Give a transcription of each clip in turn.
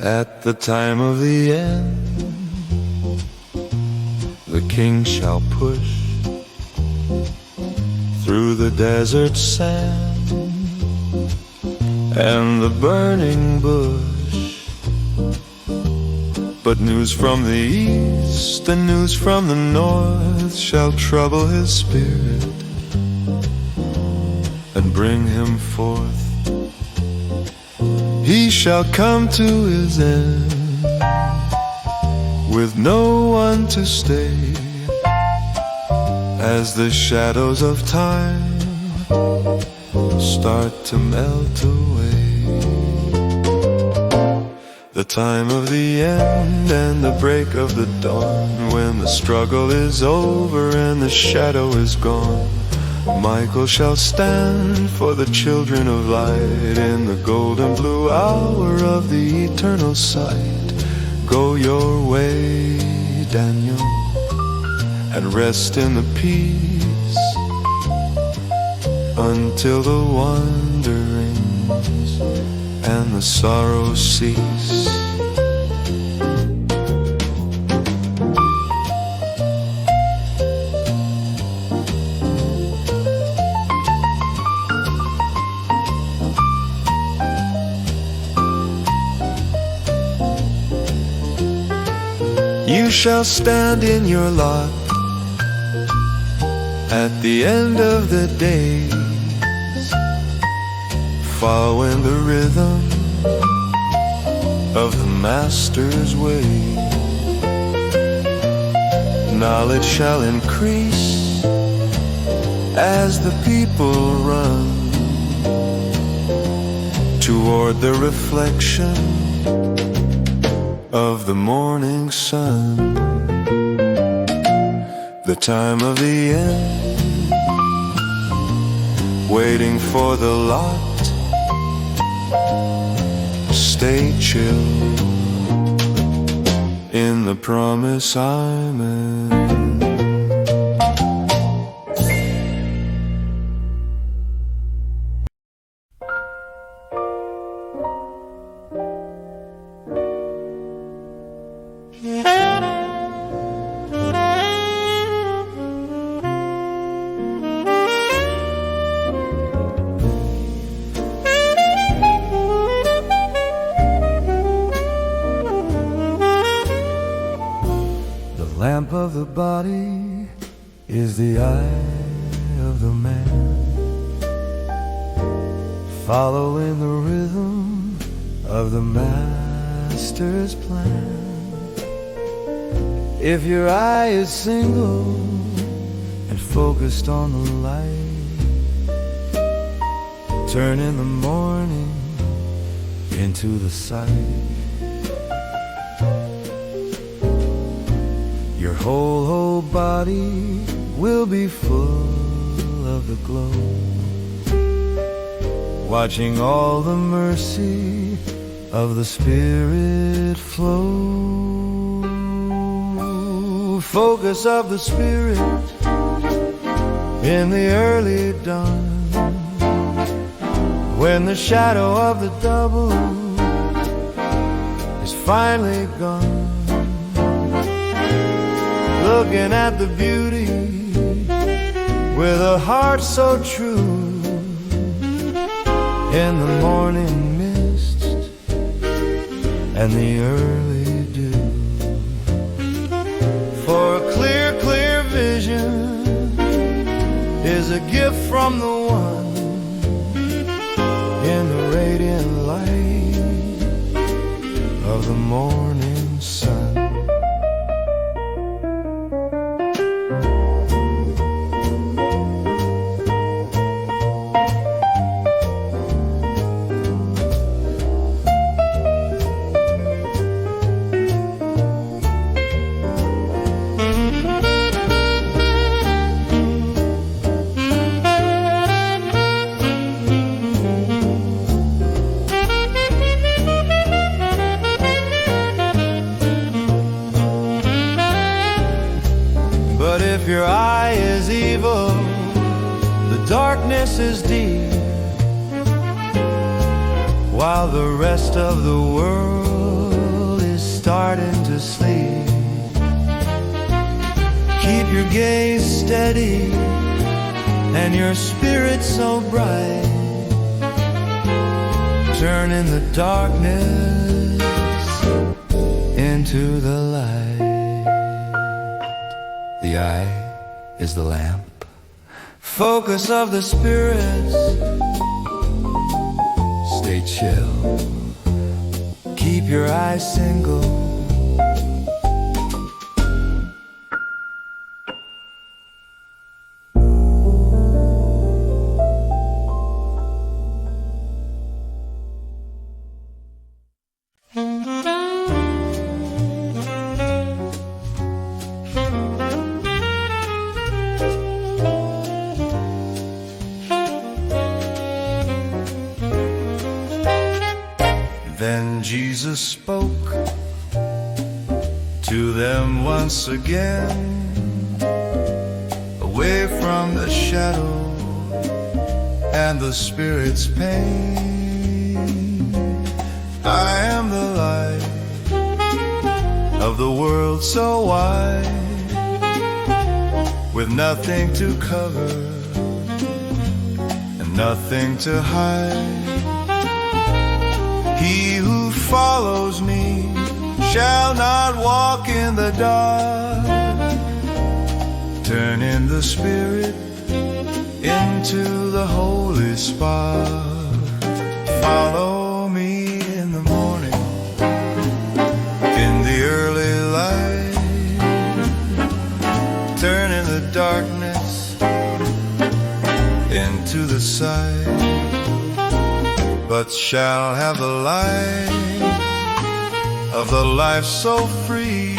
At the time of the end, the King shall push through the desert sand and the burning bush. But news from the east and news from the north shall trouble his spirit and bring him forth. He shall come to his end with no one to stay, as the shadows of time start to melt away. The time of the end and the break of the dawn, when the struggle is over and the shadow is gone, Michael shall stand for the children of light in the golden blue hour of the eternal sight. Go your way, Daniel, and rest in the peace until the wanderings and the sorrows cease. You shall stand in your lot at the end of the days, following the rhythm of the Master's way. Knowledge shall increase as the people run toward the reflection of the morning sun. The time of the end, waiting for the lot. Stay chill in the promise I'm in. The lamp of the body is the eye of the man, following the rhythm of the Master's plan. If your eye is single and focused on the light, turn in the morning into the sight. Your whole body will be full of the glow, watching all the mercy of the Spirit flow. Focus of the Spirit in the early dawn, when the shadow of the double is finally gone. Looking at the beauty with a heart so true, in the morning mist and the early dew. For a clear, clear vision is a gift from the One in the radiant light of the morning sun. darkness is deep, while the rest of the world is starting to sleep. Keep your gaze steady and your spirit so bright, turning the darkness into the light. The eye is the lamp, focus of the spirits. Stay chill, keep your eyes single. Then Jesus spoke to them once again, away from the shadow and the spirit's pain. I am the light of the world so wide, with nothing to cover and nothing to hide. He who follows me shall not walk in the dark, turn in the Spirit into the holy spot. Follow me in the morning, in the early light, turn in the darkness into the sight, but shall have the light of the life so free.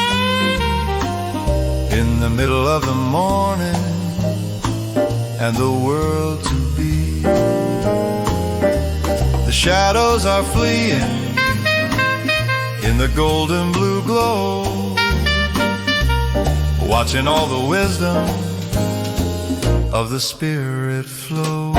In the middle of the morning and the world to be, the shadows are fleeing in the golden blue glow, watching all the wisdom of the Spirit flow.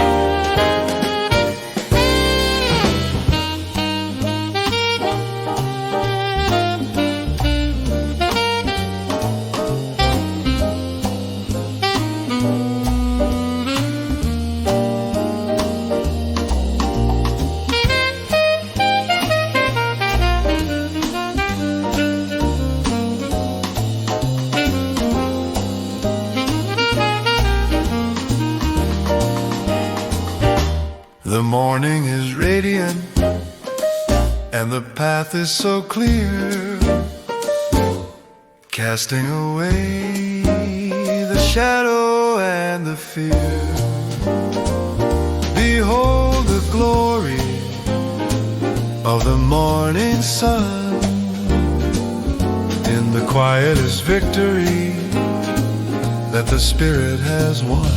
The morning is radiant and the path is so clear, casting away the shadow and the fear. Behold the glory of the morning sun, in the quietest victory that the Spirit has won.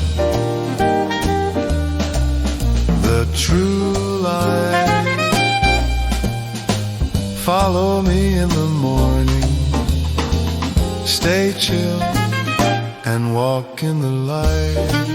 The true light, follow me in the morning, stay chill and walk in the light.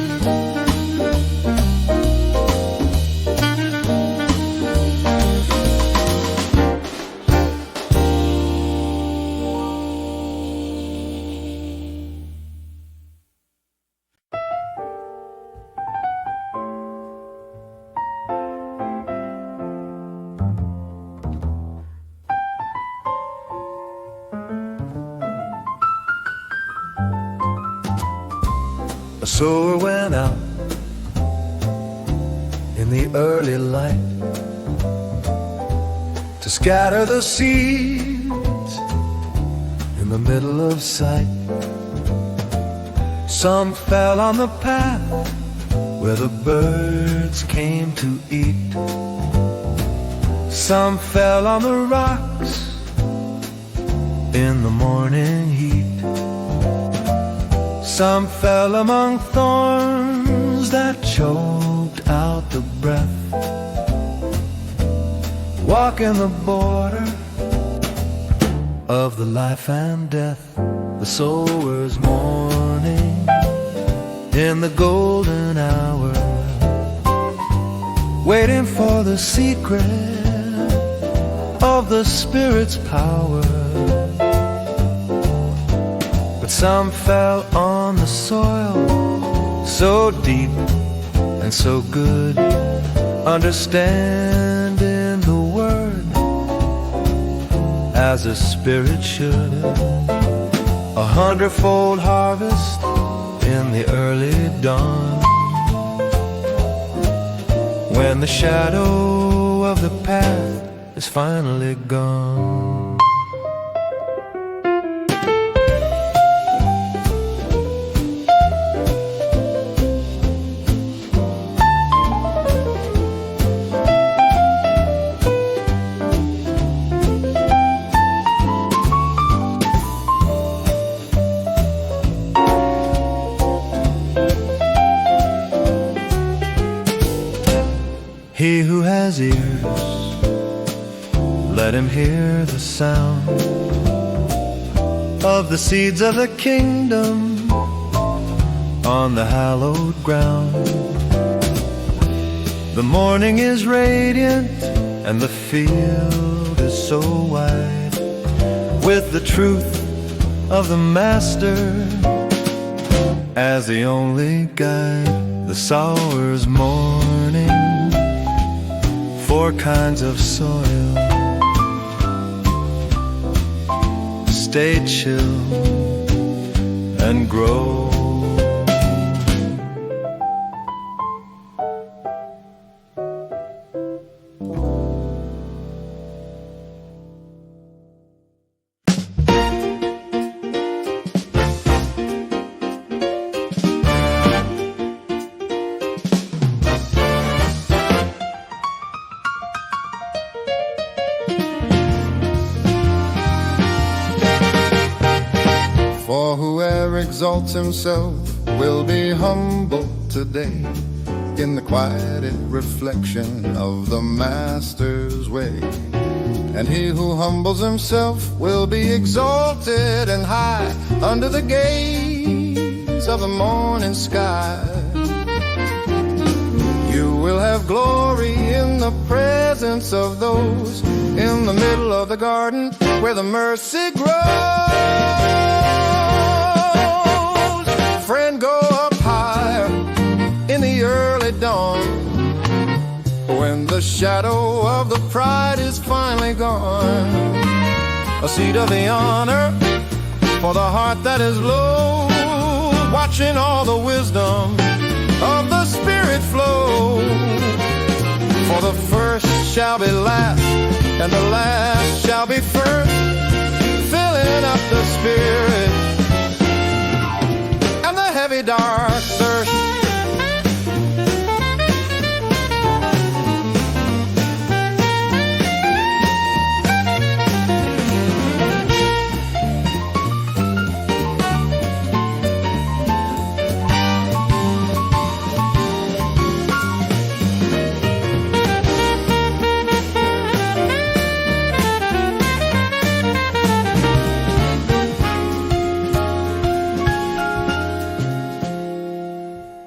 A sower went out in the early light to scatter the seeds in the middle of sight. Some fell on the path where the birds came to eat. Some fell on the rocks in the morning heat. Some fell among thorns that choked out the breath. Walking the border of the life and death, the sower's mourning in the golden hour, waiting for the secret of the Spirit's power. But some fell on the soil, so deep and so good, understanding the word as a spirit should. 100-fold harvest in the early dawn, when the shadow of the path is finally gone. He who has ears, let him hear the sound of the seeds of the kingdom on the hallowed ground. The morning is radiant and the field is so wide, with the truth of the Master as the only guide. The sower's morning, 4 kinds of soil. Stay chill and grow. For whoever exalts himself will be humbled today, in the quieted reflection of the Master's way. And he who humbles himself will be exalted and high under the gaze of the morning sky. You will have glory in the presence of those in the middle of the garden where the mercy grows. Friend, go up higher in the early dawn, when the shadow of the pride is finally gone. A seat of the honor for the heart that is low, watching all the wisdom of the Spirit flow. For the first shall be last, and the last shall be first, filling up the Spirit and the heavy dark thirst.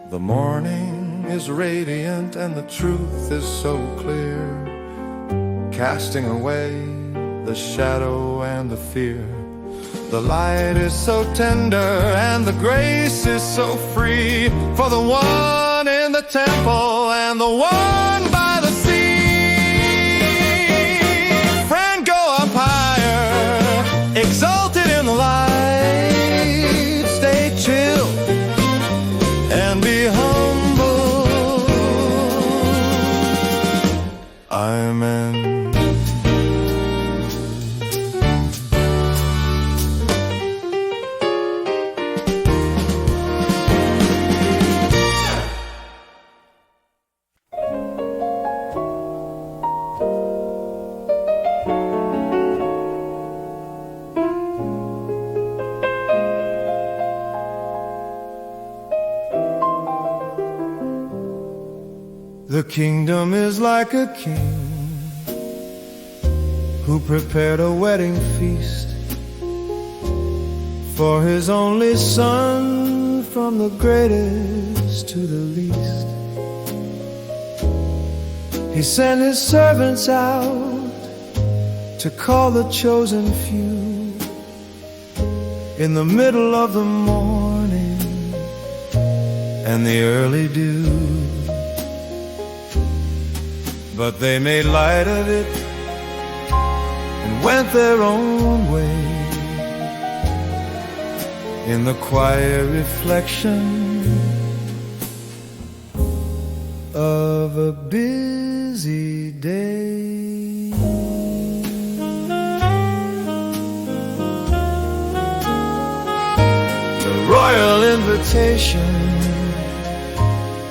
The morning is radiant and the truth is so clear, casting away the shadow and the fear. The light is so tender and the grace is so free, for the one in the temple and the one by the sea. Friend, go up higher, exalted in the light. Stay chill and be humble. Amen. The kingdom is like a king who prepared a wedding feast for his only son, from the greatest to the least. He sent his servants out to call the chosen few in the middle of the morning and the early dew. But they made light of it and went their own way in the quiet reflection of a busy day. The royal invitation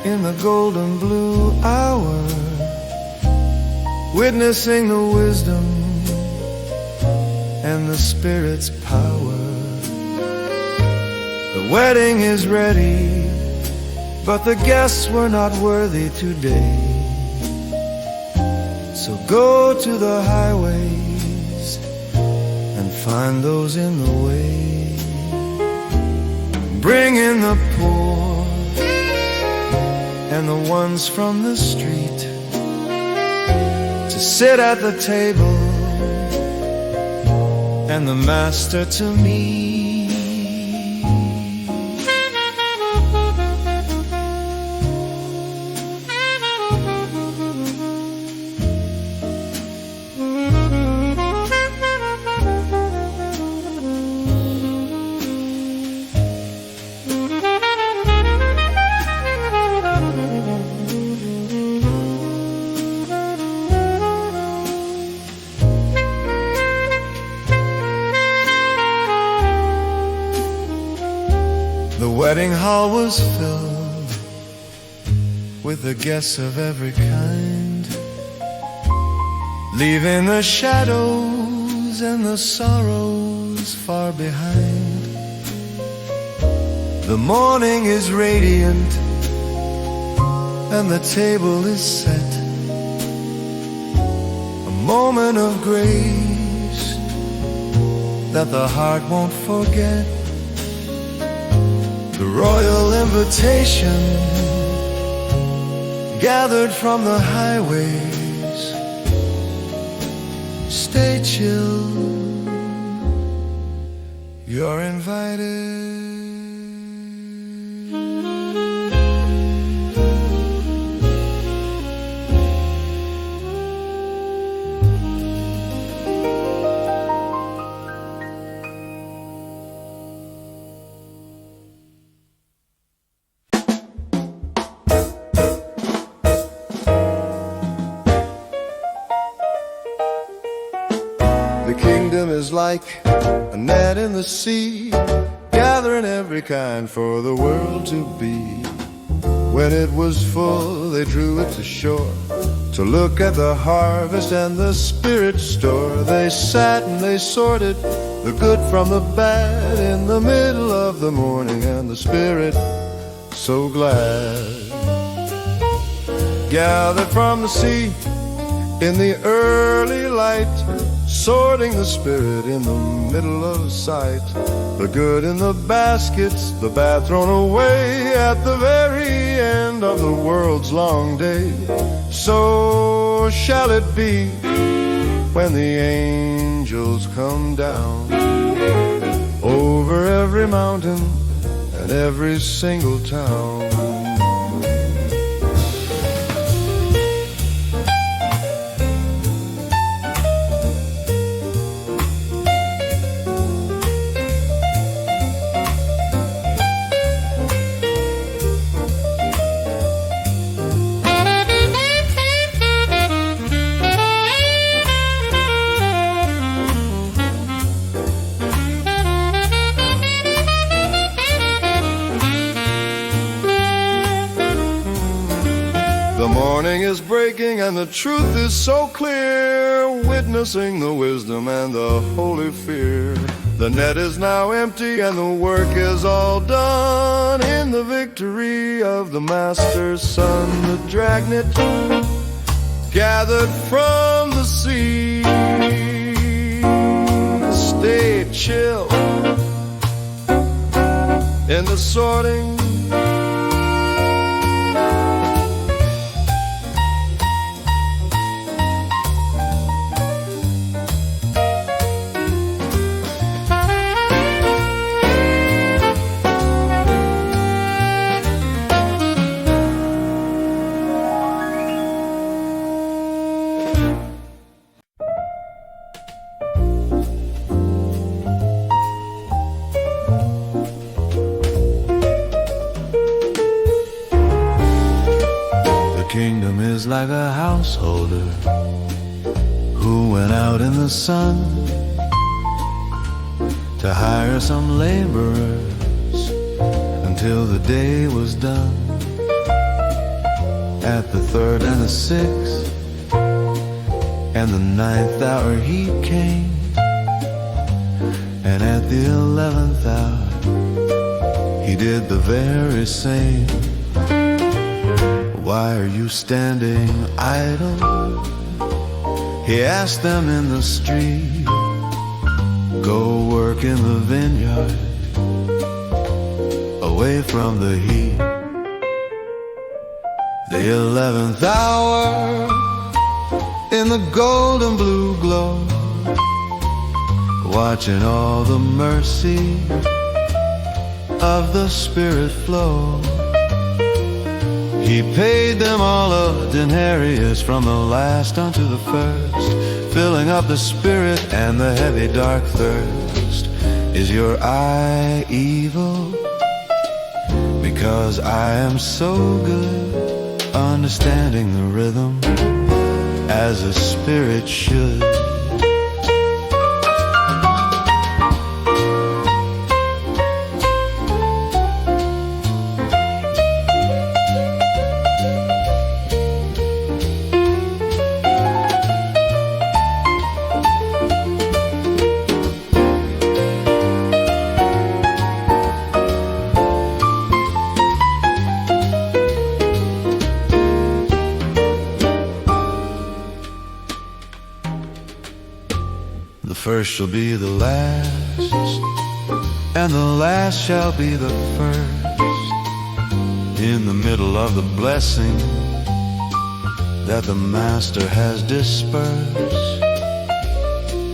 in the golden blue hour, witnessing the wisdom and the Spirit's power. The wedding is ready, but the guests were not worthy today. So go to the highways and find those in the way. Bring in the poor and the ones from the street to sit at the table and the Master to meet. The wedding hall was filled with the guests of every kind, leaving the shadows and the sorrows far behind. The morning is radiant and the table is set, a moment of grace that the heart won't forget. The royal invitation gathered from the highways. Stay chill, you're invited. The kingdom is like a net in the sea, gathering every kind for the world to be. When it was full, they drew it to shore to look at the harvest and the Spirit store. They sat and they sorted the good from the bad in the middle of the morning, and the Spirit, so glad, gathered from the sea in the early light, sorting the Spirit in the middle of sight. The good in the baskets, the bad thrown away at the very end of the world's long day. So shall it be when the angels come down over every mountain and every single town. The morning is breaking and the truth is so clear, witnessing the wisdom and the holy fear. The net is now empty and the work is all done in the victory of the Master's Son. The dragnet gathered from the sea, stay chill in the sorting. householder who went out in the sun to hire some laborers until the day was done. At the third and the sixth and the ninth hour he came, and at the 11th hour he did the very same. Why are you standing idle? He asked them in the street. Go work in the vineyard, away from the heat. The 11th hour, in the golden blue glow, watching all the mercy of the Spirit flow. He paid them all a denarius, from the last unto the first, filling up the spirit and the heavy dark thirst. Is your eye evil? Because I am so good, understanding the rhythm as a spirit should. The first shall be the last, and the last shall be the first. In the middle of the blessing that the Master has dispersed,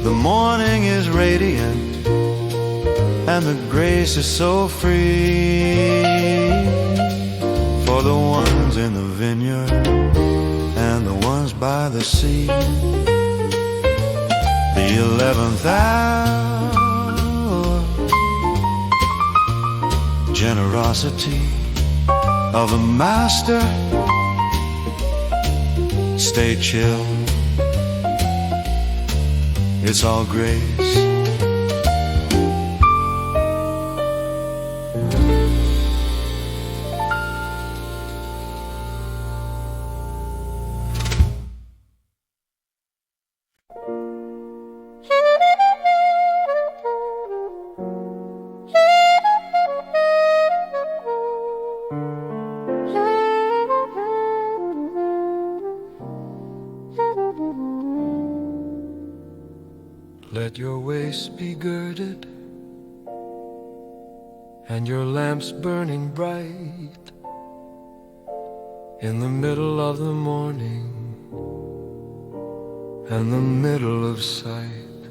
the morning is radiant, and the grace is so free for the ones in the vineyard and the ones by the sea. The 11th hour, generosity of the Master. Stay chill, it's all grace. Let your waist be girded and your lamps burning bright in the middle of the morning and the middle of sight.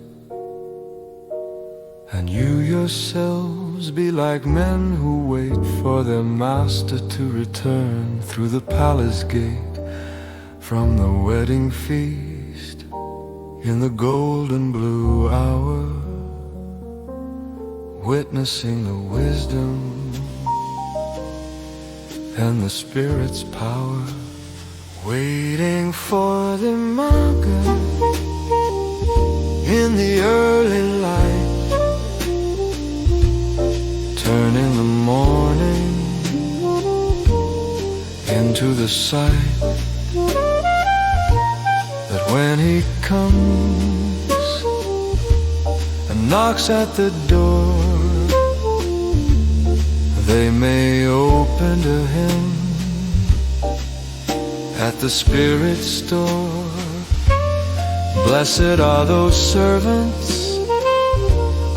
And you yourselves be like men who wait for their master to return through the palace gate from the wedding feast. In the golden blue hour, witnessing the wisdom and the Spirit's power, waiting for the maga in the early light, turning the morning into the sight that when he comes and knocks at the door, they may open to him at the Spirit's store. Blessed are those servants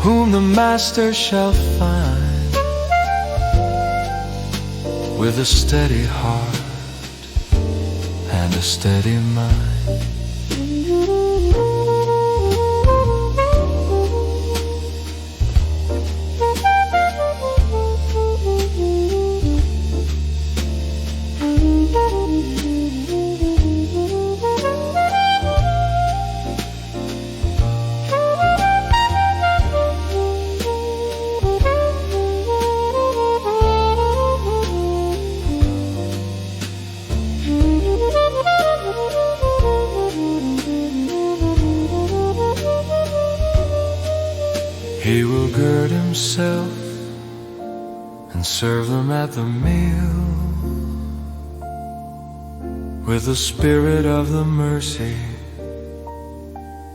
whom the Master shall find with a steady heart and a steady mind. He will gird himself and serve them at the meal with the spirit of the mercy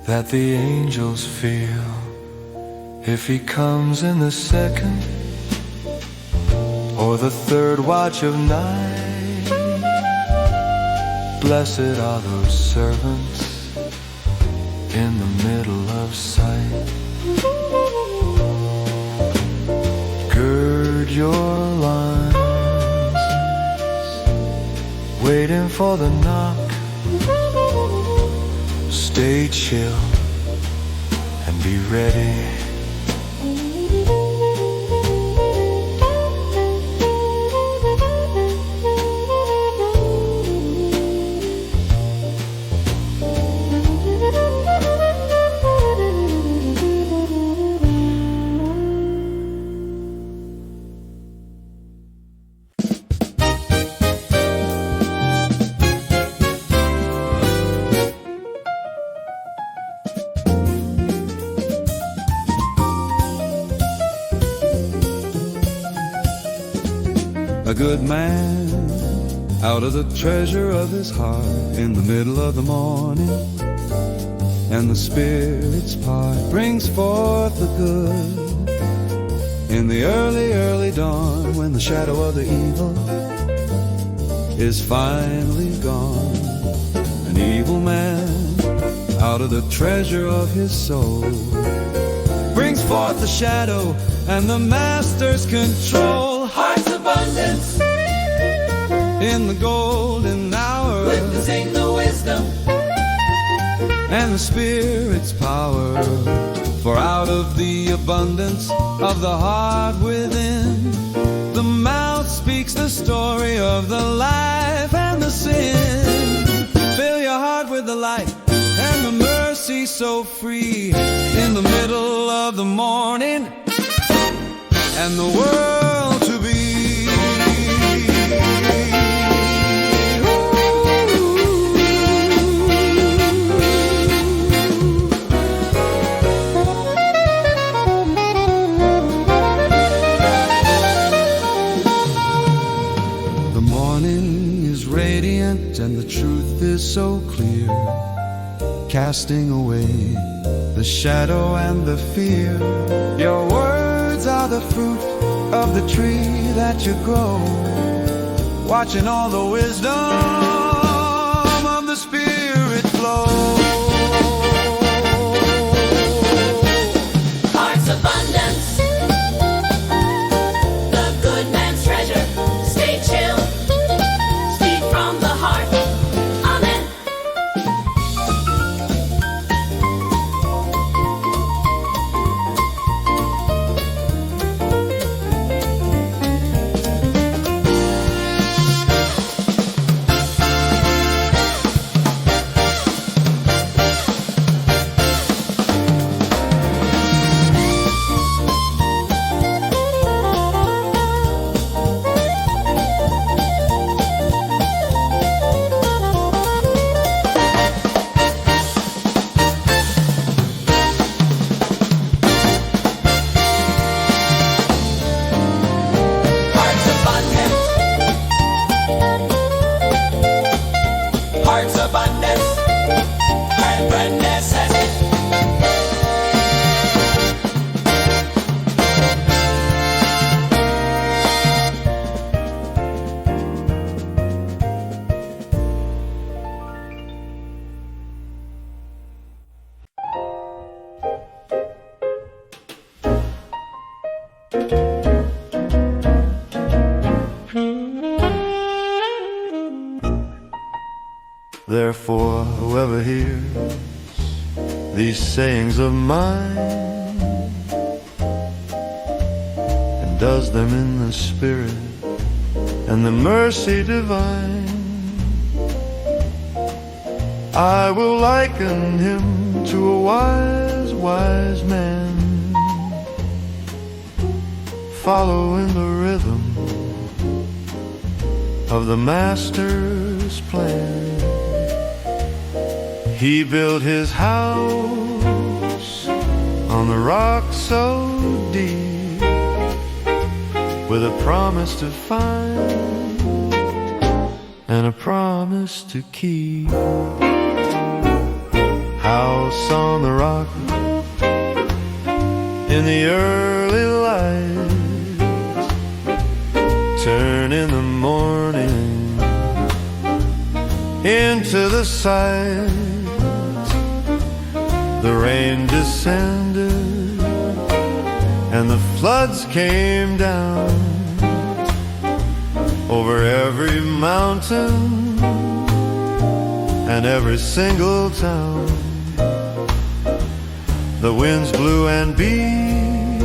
that the angels feel. If he comes in the second or the third watch of night, blessed are those servants in the middle of sight. Gird your loins, waiting for the knock. Stay chill and be ready. A good man, out of the treasure of his heart, in the middle of the morning, and the Spirit's part brings forth the good. In the early, early dawn, when the shadow of the evil is finally gone, an evil man, out of the treasure of his soul, brings forth the shadow and the Master's control. Heart's abundance in the golden hour, witnessing the wisdom and the Spirit's power. For out of the abundance of the heart within, the mouth speaks the story of the life and the sin. Fill your heart with the light and the mercy so free, in the middle of the morning and the world to be. The morning is radiant and the truth is so clear, casting away the shadow and the fear. Your words are the fruit of the tree that you grow, watching all the wisdom of the Spirit flow. Heart's abundance, the good man's treasure. Stay chill, speak from the heart. Amen. Heart's abundance, and goodness has it. Therefore, whoever hears these sayings of mine and does them in the Spirit and the mercy divine, I will liken him to a wise, wise man, following the rhythm of the Master's plan. He built his house on the rock so deep, with a promise to find and a promise to keep. House on the rock in the early light, turn in the morning into the sight. The rain descended and the floods came down over every mountain and every single town. The winds blew and beat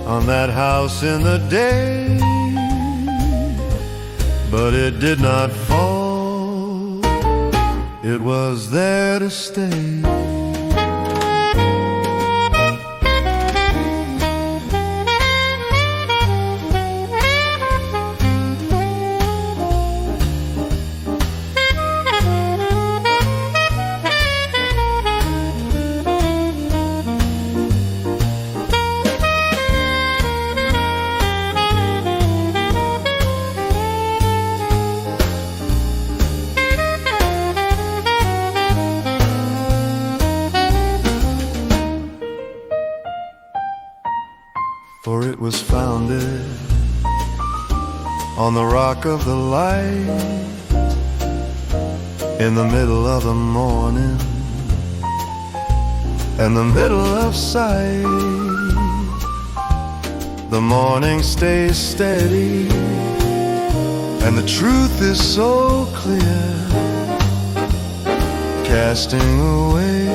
on that house in the day, but it did not fall. It was there to stay. For it was founded on the rock of the light, in the middle of the morning and the middle of sight. The morning stays steady and the truth is so clear, casting away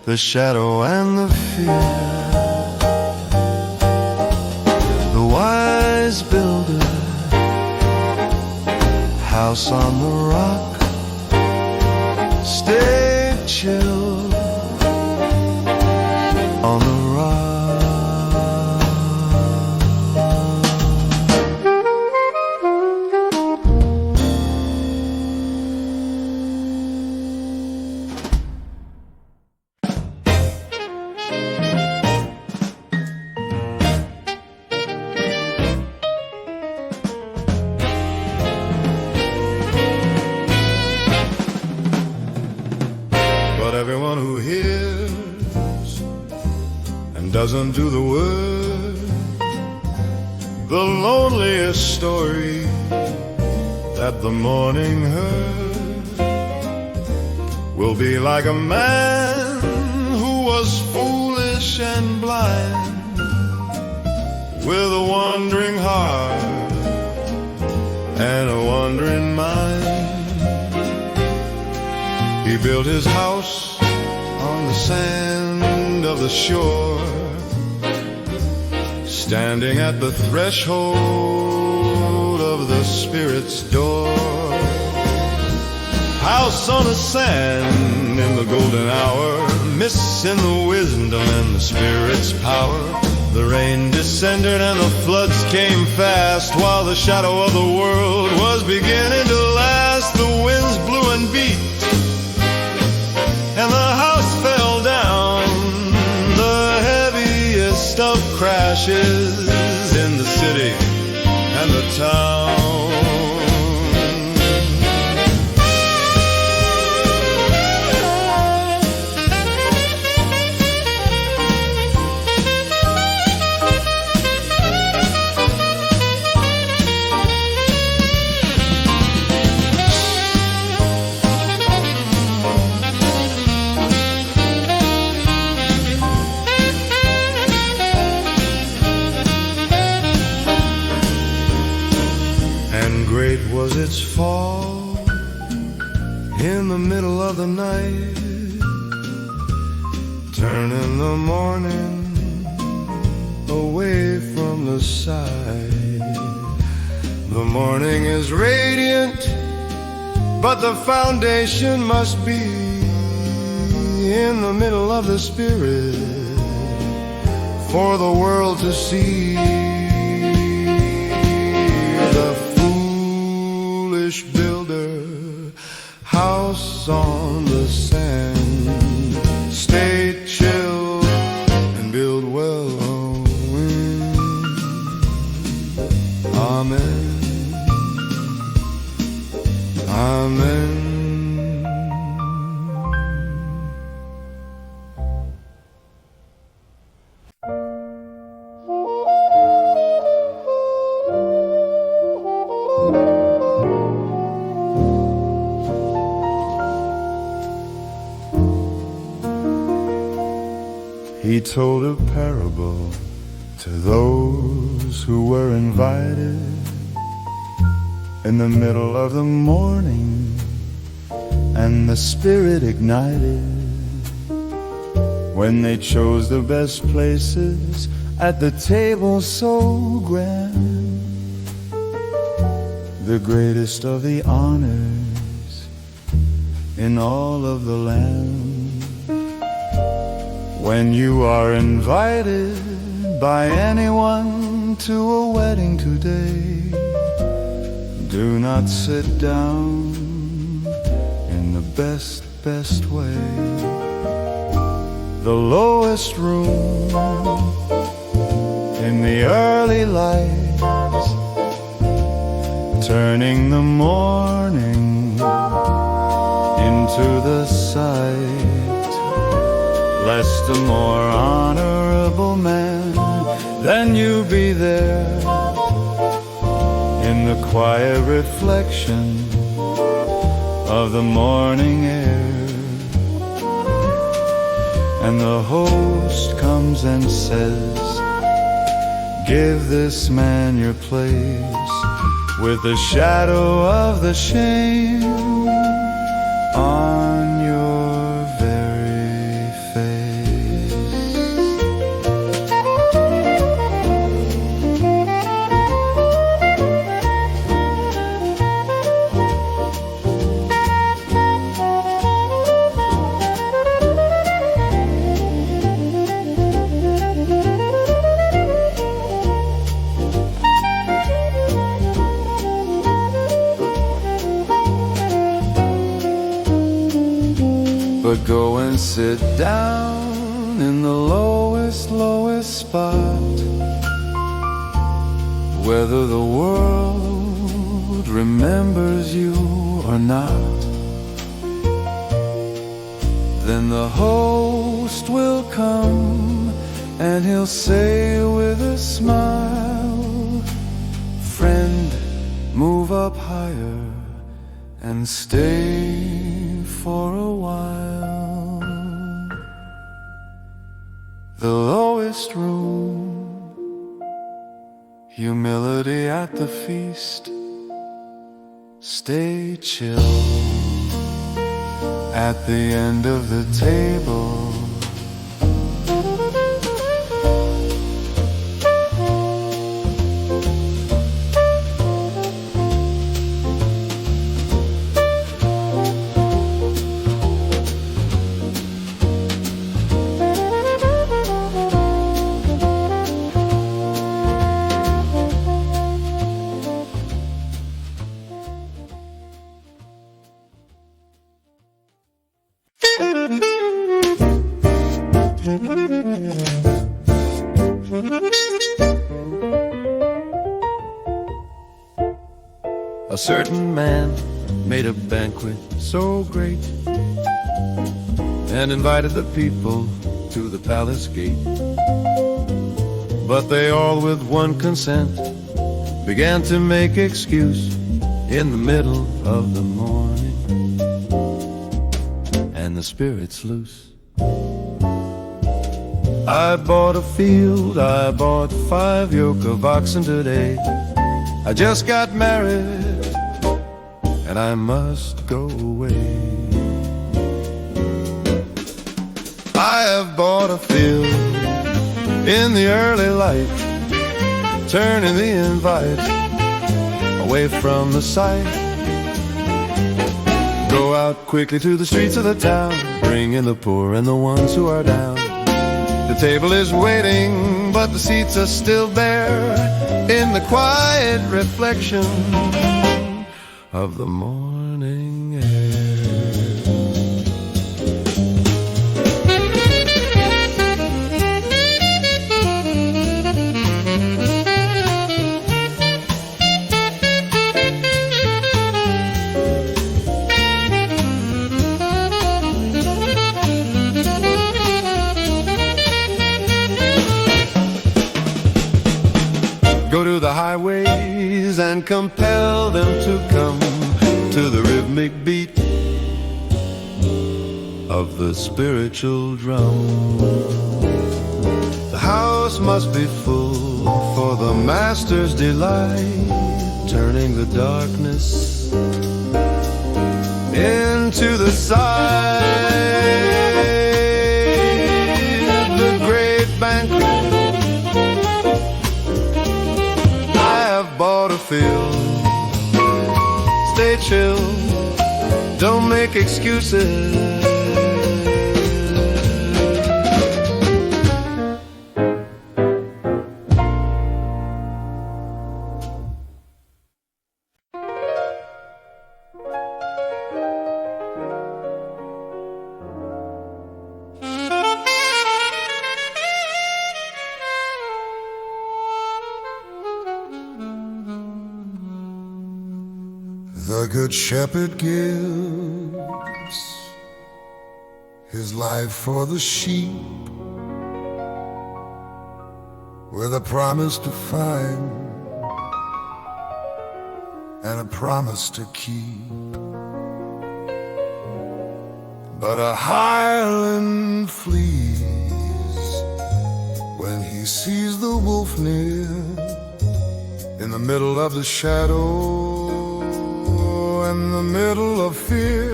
the shadow and the fear. Wise builder, house on the rock, stay chill on the rock. But everyone who hears and doesn't do the work, the loneliest story that the morning heard, will be like a man who was foolish and blind, with a wandering heart and a wandering mind. He built his house on the sand of the shore, standing at the threshold of the Spirit's door. House on the sand in the golden hour, missing the wisdom and the Spirit's power. The rain descended and the floods came fast, while the shadow of the world was beginning to last. The winds blew and beat and the house fell down, the heaviest of crashes in the city and the town. Great was its fall in the middle of the night, turning the morning away from the side. The morning is radiant, but the foundation must be in the middle of the Spirit for the world to see. The builder, house on the sand, stay chill and build well. Amen. Amen. He told a parable to those who were invited in the middle of the morning, and the Spirit ignited when they chose the best places at the table so grand. The greatest of the honors in all of the land. When you are invited by anyone to a wedding today, do not sit down in the best way. The lowest room in the early lights, turning the morning into the sight. Lest a more honorable man than you be there in the quiet reflection of the morning air. And the host comes and says, give this man your place, with the shadow of the shame on your very face. But go and sit down in the lowest spot, whether the world remembers you or not. Then the host will come and he'll say with a smile, friend, move up higher and stay for a while. The lowest room, humility at the feast. Stay chill at the end of the table. A certain man made a banquet so great and invited the people to the palace gate. But they all with one consent began to make excuse in the middle of the morning, and the spirit's loose. I bought a field, I bought 5 yoke of oxen today. I just got married and I must go away. I have bought a field in the early light, turning the invite away from the sight. Go out quickly to the streets of the town, bring in the poor and the ones who are down. The table is waiting, but the seats are still bare in the quiet reflection of the morning air. Go to the highways and compel them to come to the rhythmic beat of the spiritual drum. The house must be full for the master's delight, turning the darkness into the sight. The great banquet, I have bought a field. Stay chill, don't make excuses. The good shepherd gives his life for the sheep, with a promise to find and a promise to keep. But a hireling flees when he sees the wolf near, in the middle of the shadow, in the middle of fear,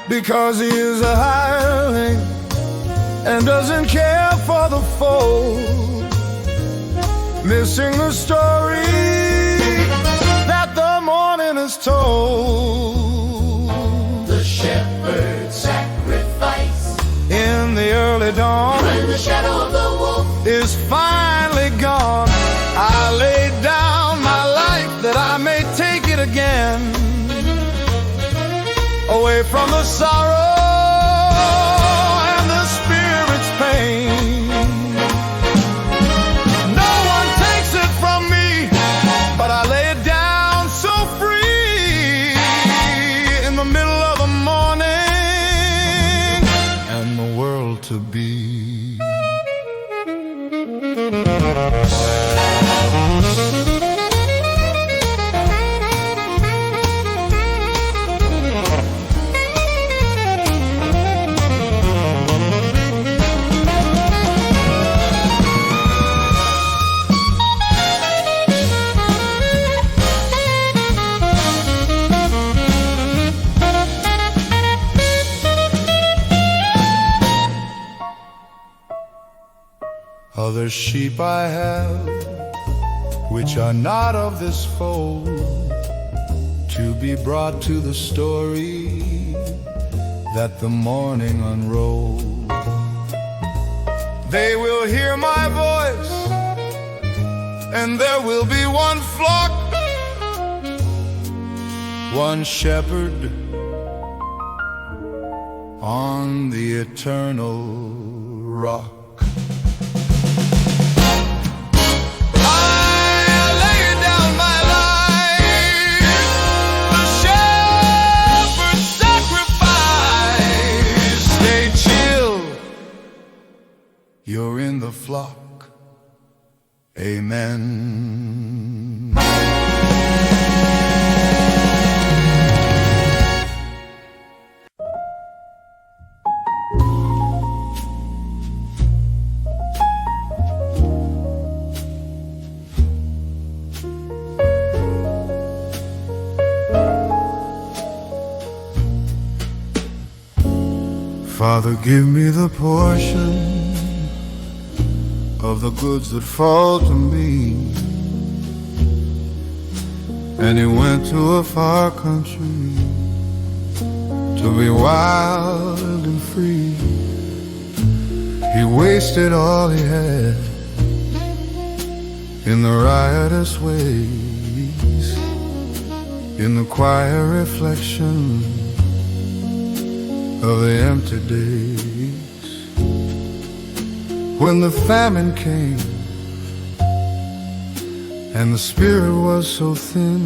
because he is a hireling and doesn't care for the foe, missing the story that the morning is told. The shepherd's sacrifice In the early dawn, when the shadow of the wolf is finally gone. I laid down my life that I may take it again, away from the sorrow and the spirit's pain. No one takes it from me, but I lay it down so free, in the middle of the morning and the world to be. Other sheep I have, which are not of this fold, to be brought to the story that the morning unrolled. They will hear my voice, and there will be one flock, one shepherd on the eternal rock. You're in the flock, amen. Father, give me the portion of the goods that fall to me. And he went to a far country to be wild and free. He wasted all he had in the riotous ways, in the quiet reflection of the empty days. When the famine came and the spirit was so thin,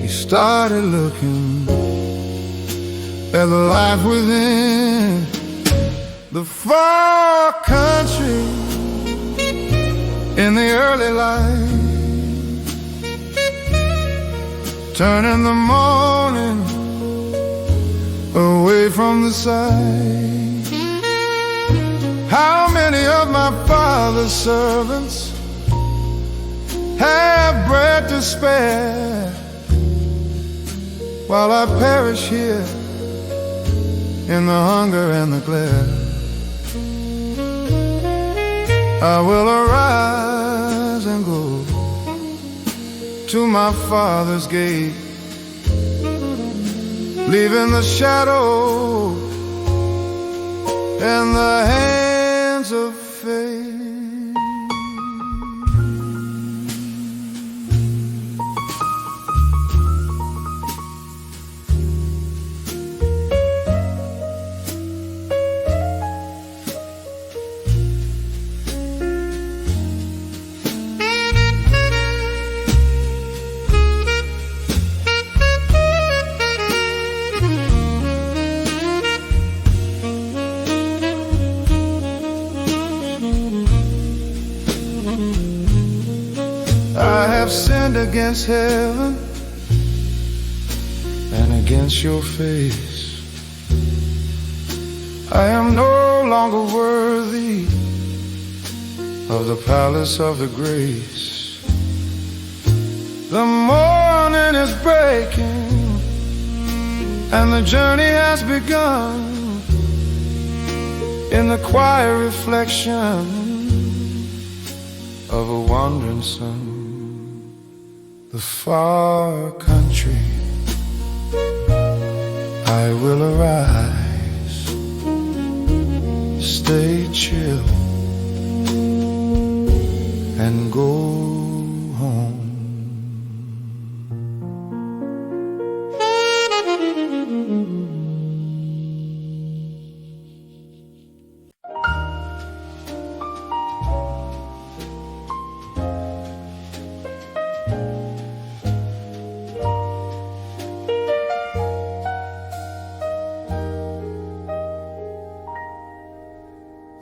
he started looking at the life within. The far country early light, turning the morning away from the sight. How many of my father's servants have bread to spare, while I perish here in the hunger and the glare? I will arise and go to my Father's gate, leaving the shadow in the hands of faith. I have sinned against heaven and against your face. I am no longer worthy of the palace of the grace. The morning is breaking and the journey has begun. In the quiet reflection of a wandering sun, the far country, I will arise, stay chill, and go home.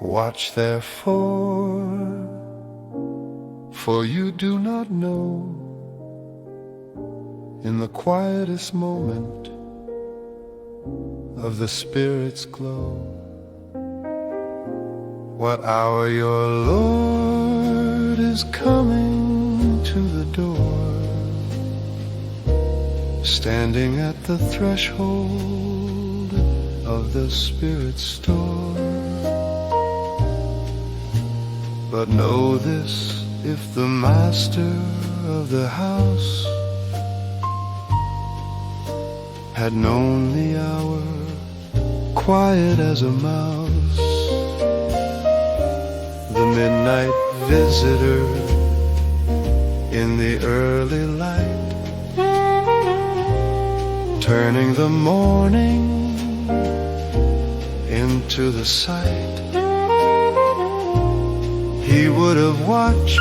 Watch therefore, for you do not know, in the quietest moment of the Spirit's glow, what hour your Lord is coming to the door, standing at the threshold of the Spirit's store. But know this, if the master of the house had known the hour, quiet as a mouse, the midnight visitor in the early light, turning the morning into the sight, he would have watched,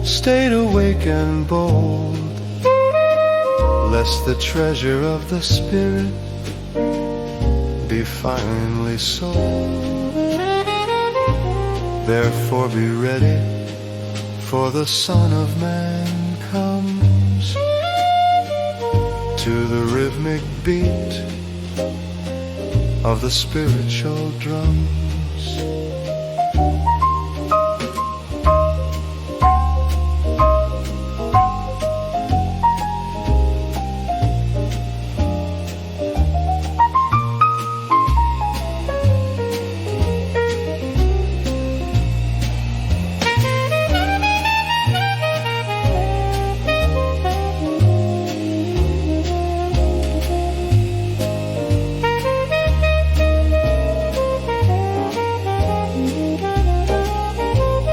stayed awake and bold, lest the treasure of the Spirit be finally sold. Therefore be ready, for the Son of Man comes to the rhythmic beat of the spiritual drums.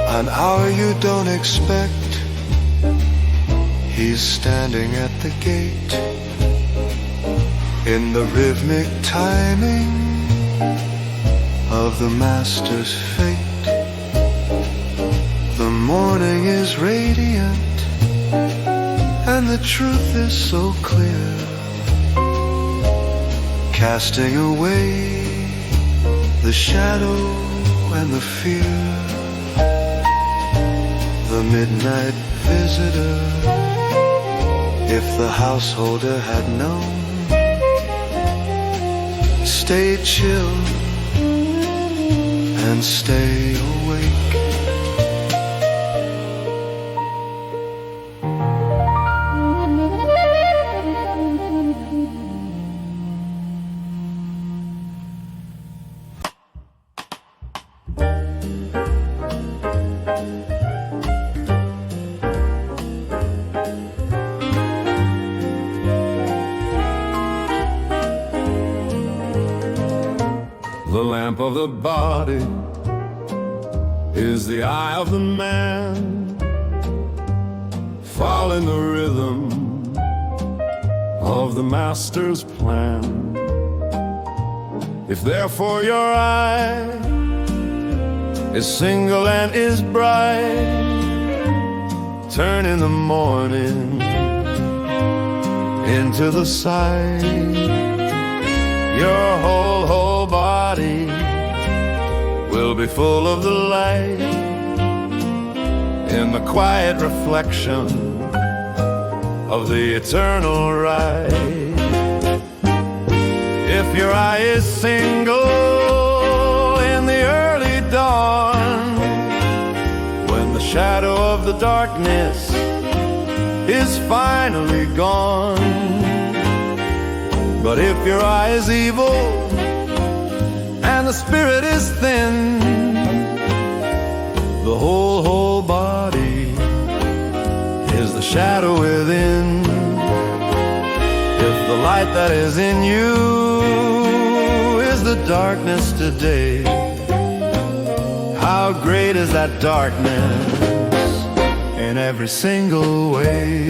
An hour you don't expect, he's standing at the gate, in the rhythmic timing of the Master's fate. The morning is radiant and the truth is so clear, casting away the shadow and the fear. the midnight visitor. If the householder had known, stay chill and stay awake. The lamp of the body is the eye of the man. Follow the rhythm of the master's plan. If therefore your eye is single and is bright, turn in the morning into the sight. Your whole body will be full of the light in the quiet reflection of the eternal light. If your eye is single in the early dawn, when the shadow of the darkness is finally gone. But if your eye is evil and the spirit is thin, the whole body is the shadow within. If the light that is in you is the darkness today, how great is that darkness in every single way.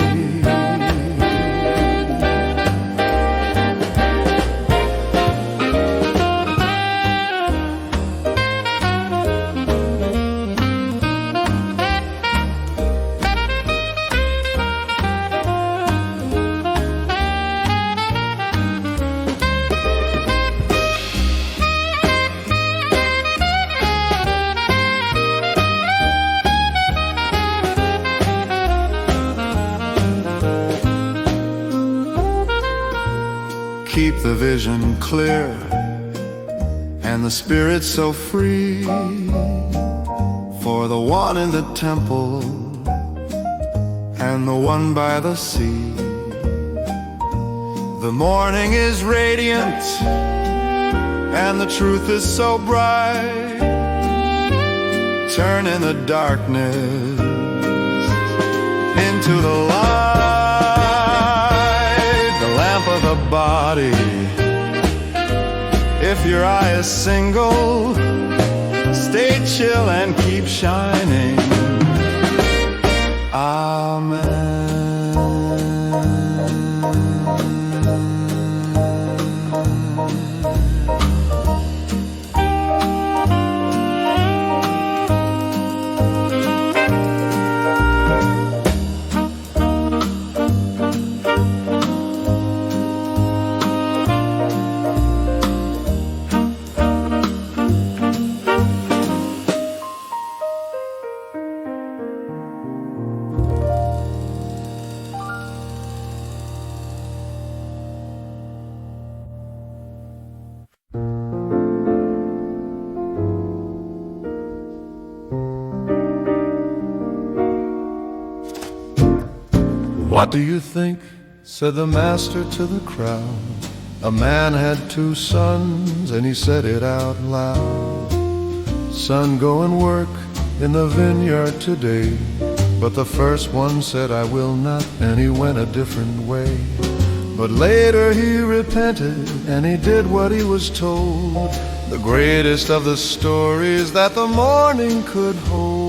Keep the vision clear and the spirit so free, for the one in the temple and the one by the sea. The morning is radiant and the truth is so bright. Turn in the darkness into the light, the lamp of the body. If your eye is single, stay chill and keep shining. Amen. What do you think? Said the master to the crowd. A man had 2 sons, and he said it out loud. Son, go and work in the vineyard today. But the first one said, I will not, and he went a different way. But later he repented, and he did what he was told. The greatest of the stories that the morning could hold.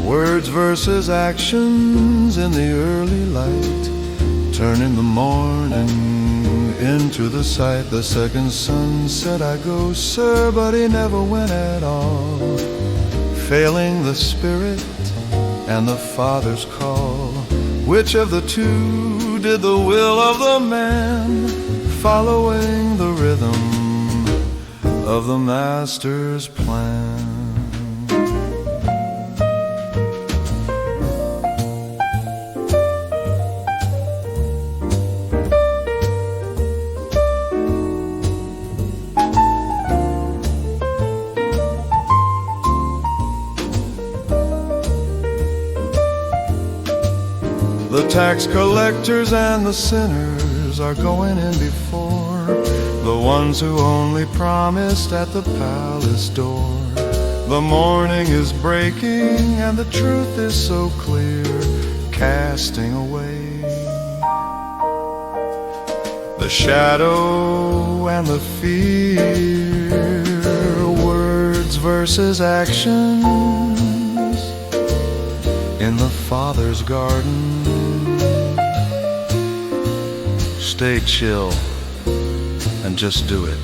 Words versus actions in the early light, turn in the morning into the sight. The second son said, I go, sir, but he never went at all, failing the spirit and the Father's call. Which of the 2 did the will of the man, following the rhythm of the master's plan? tax collectors and the sinners are going in before, the ones who only promised at the palace door. The morning is breaking and the truth is so clear, casting away the shadow and the fear. Words versus actions in the Father's garden. Stay chill and just do it.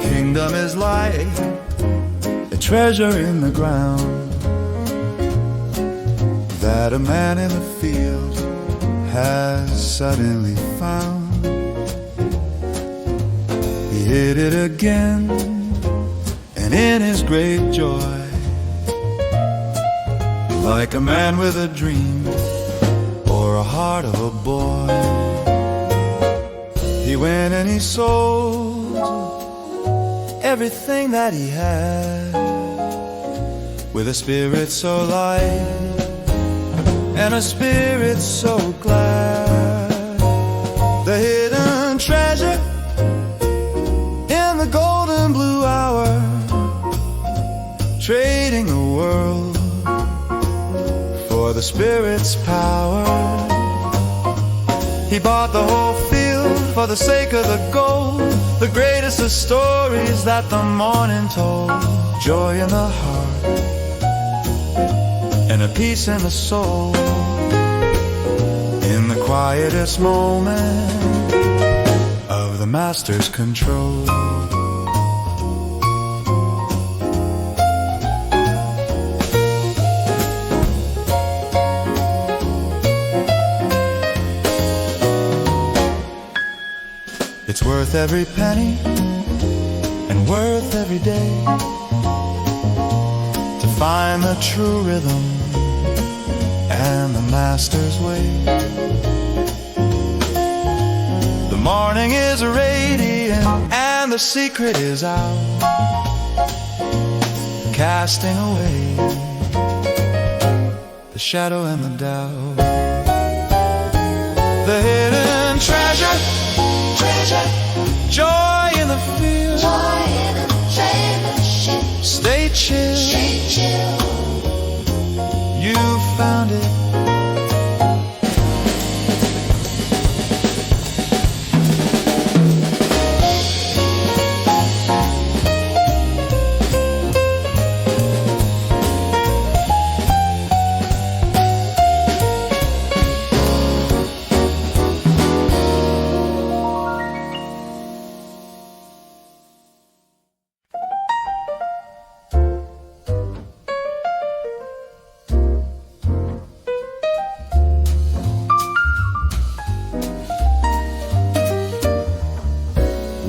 Kingdom is like a treasure in the ground that a man in the field has suddenly found. He hid it again, and in his great joy, like a man with a dream or a heart of a boy, he went and he sold everything that he had, with a spirit so light and a spirit so glad. The hidden treasure in the golden blue hour, trading the world for the spirit's power. He bought the whole field for the sake of the gold, the greatest of stories that the morning told. Joy in the heart and a peace in the soul, in the quietest moment of the Master's control. It's worth every penny and worth every day to find the true rhythm and the Master's way. The morning is radiant and the secret is out, casting away the shadow and the doubt. The hidden treasure, joy in the field, stay chill, you found it.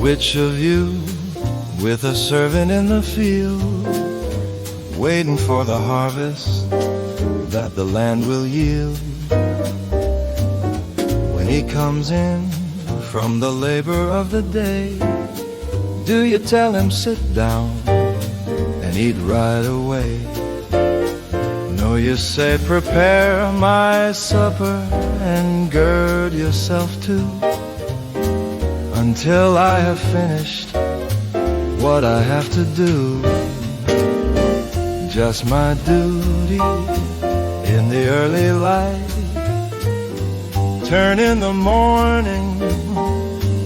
Which of you, with a servant in the field, waiting for the harvest that the land will yield, when he comes in from the labor of the day, do you tell him sit down and eat right away? No, you say prepare my supper and gird yourself too, until I have finished what I have to do. Just my duty in the early light, turning the morning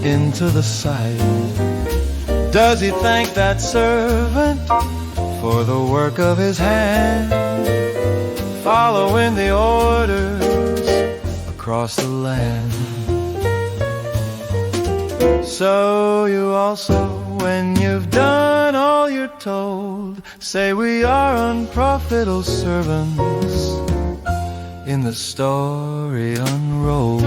into the sight. Does he thank that servant for the work of his hand, following the orders across the land? So you also when you've done all you're told, say we are unprofitable servants in the story unrolled.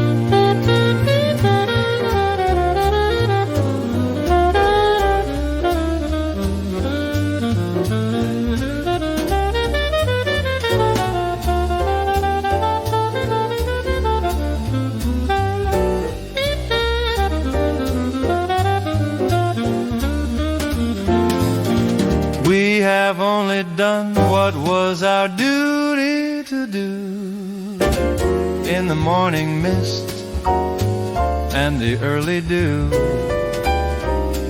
We have only done what was our duty to do in the morning mist and the early dew.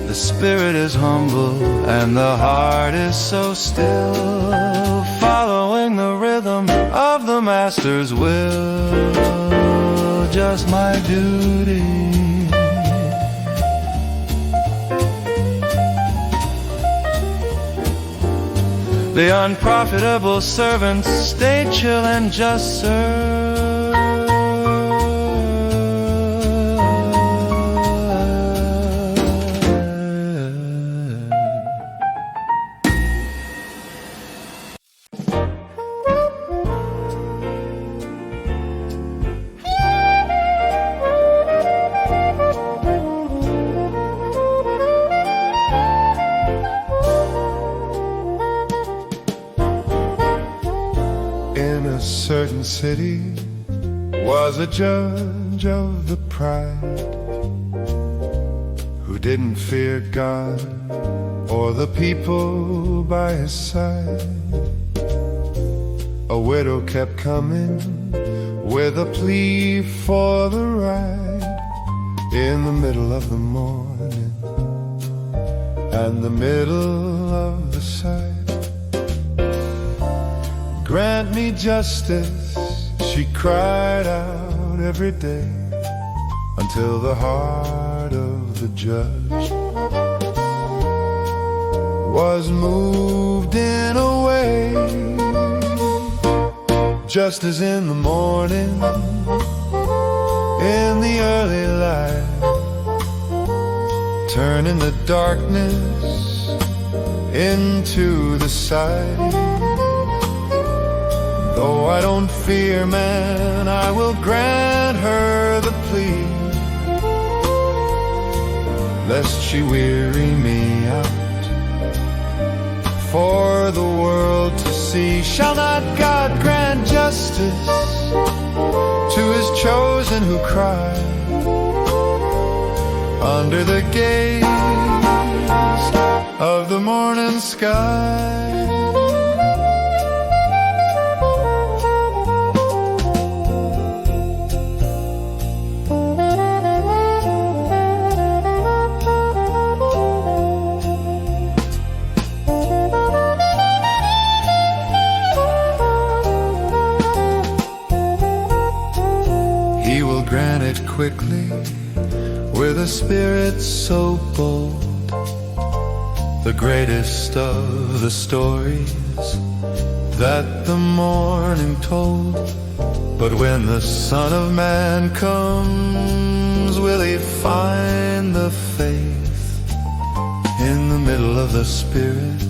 The spirit is humble and the heart is so still, following the rhythm of the Master's will. Just my duty. The unprofitable servants stay chill and just serve. In a certain city was a judge of the pride who didn't fear God or the people by his side. A widow kept coming with a plea for the ride in the middle of the morning and the middle of the side. Grant me justice, she cried out every day, until the heart of the judge was moved in a way. Just as in the morning, in the early light, turning the darkness into the sight. Though I don't fear man, I will grant her the plea, lest she weary me out for the world to see. Shall not God grant justice to his chosen who cry under the gaze of the morning sky? He will grant it quickly with a spirit so bold, the greatest of the stories that the morning told. But when the Son of Man comes, will he find the faith in the middle of the Spirit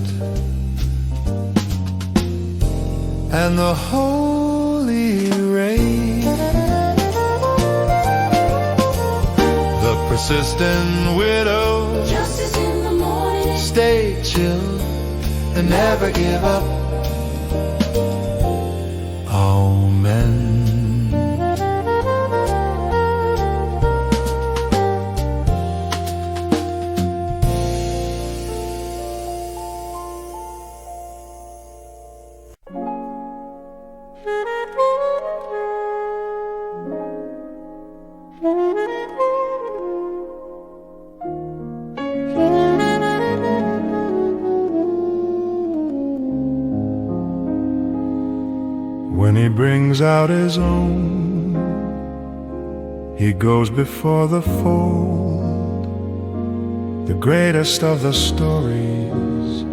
and the holy rain? The persistent widow, Just as in the morning, stay chill and never give up. Amen. When he brings out his own, he goes before the fold, the greatest of the stories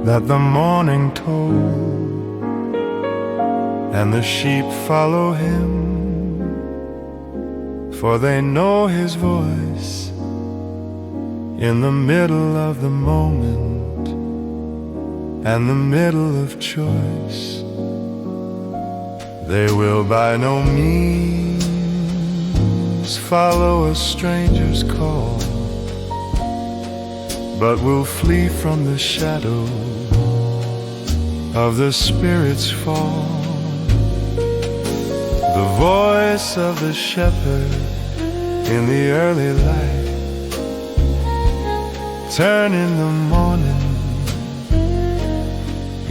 that the morning told. And the sheep follow him, for they know his voice. in the middle of the moment and the middle of choice. They will by no means follow a stranger's call, but will flee from the shadow of the Spirit's fall. The voice of the shepherd in the early light, turn in the morning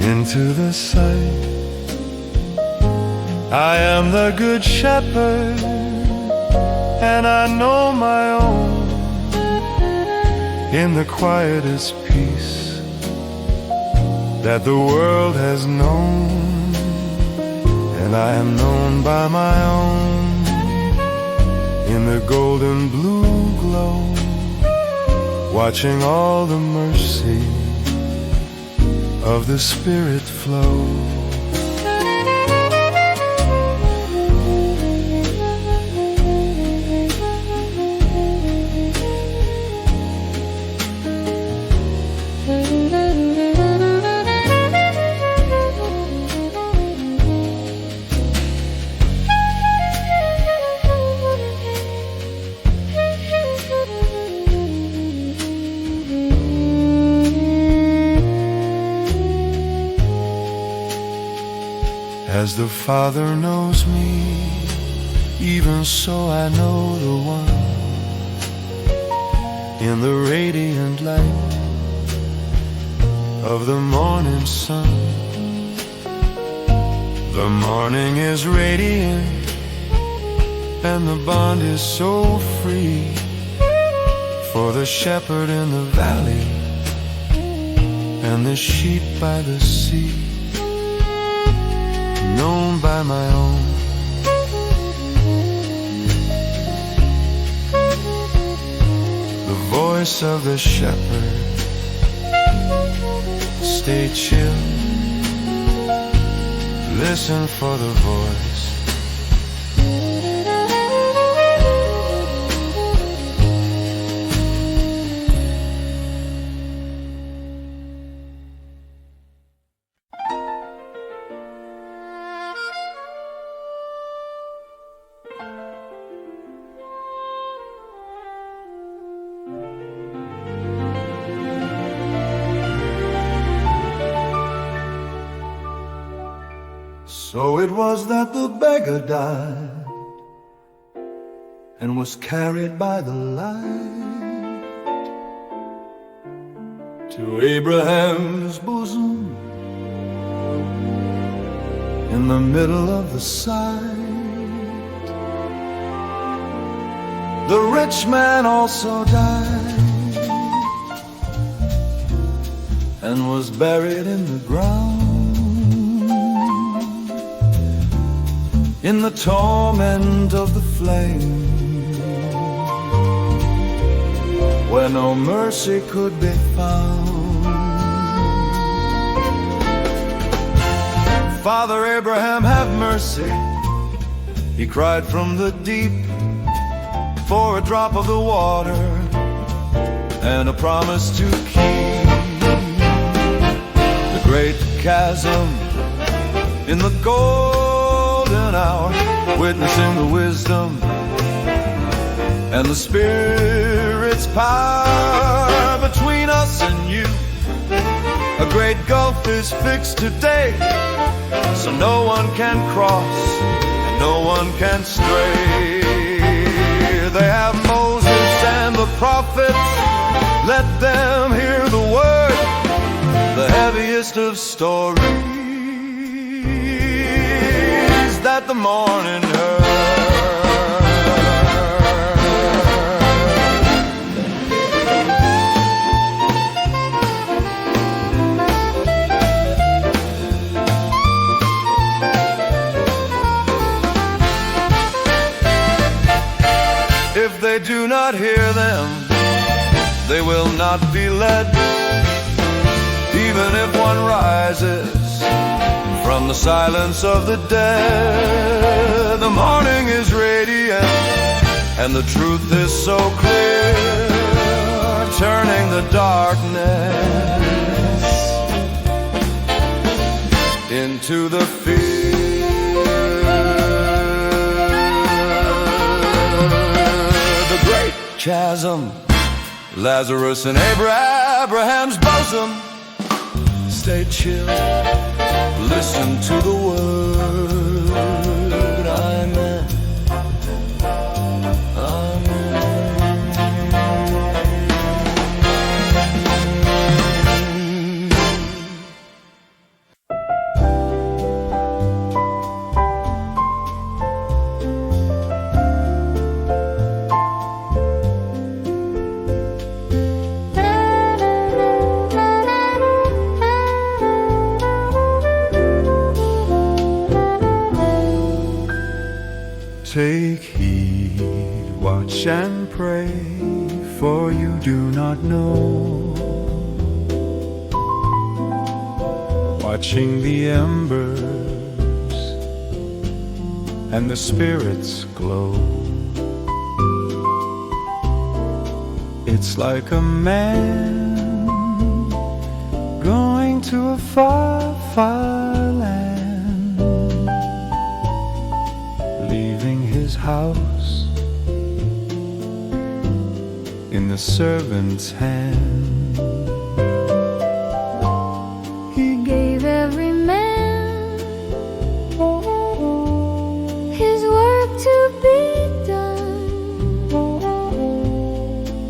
into the sight. I am the good shepherd, and I know my own. In the quietest peace that the world has known, and I am known by my own. In the golden blue glow, watching all the mercy of the Spirit flow. As the Father knows me, even so I know the one in the radiant light of the morning sun. The morning is radiant, and the bond is so free for the shepherd in the valley and the sheep by the sea. Known by my own. The voice of the shepherd, stay chill, listen for the voice. So it was that the beggar died and was carried by the light to Abraham's bosom in the middle of the sight. The rich man also died and was buried in the ground, in the torment of the flame, where no mercy could be found. Father Abraham, have mercy, he cried from the deep, for a drop of the water and a promise to keep. The great chasm in the golden hour, witnessing the wisdom and the Spirit's power between us and you. A great gulf is fixed today, so no one can cross and no one can stray. They have Moses and the prophets, let them hear the word, the heaviest of stories that the morning heard. If they do not hear them, they will not be led. Even if one rises from the silence of the dead, the morning is radiant and the truth is so clear. turning the darkness into the fear. The great chasm, Lazarus in Abraham's bosom. Stay chill, listen to the word. Amen. Take heed, watch and pray, for you do not know. Watching the embers and the spirits glow. It's like a man going to a far, far land, leaving his house in the servant's hand. He gave every man his work to be done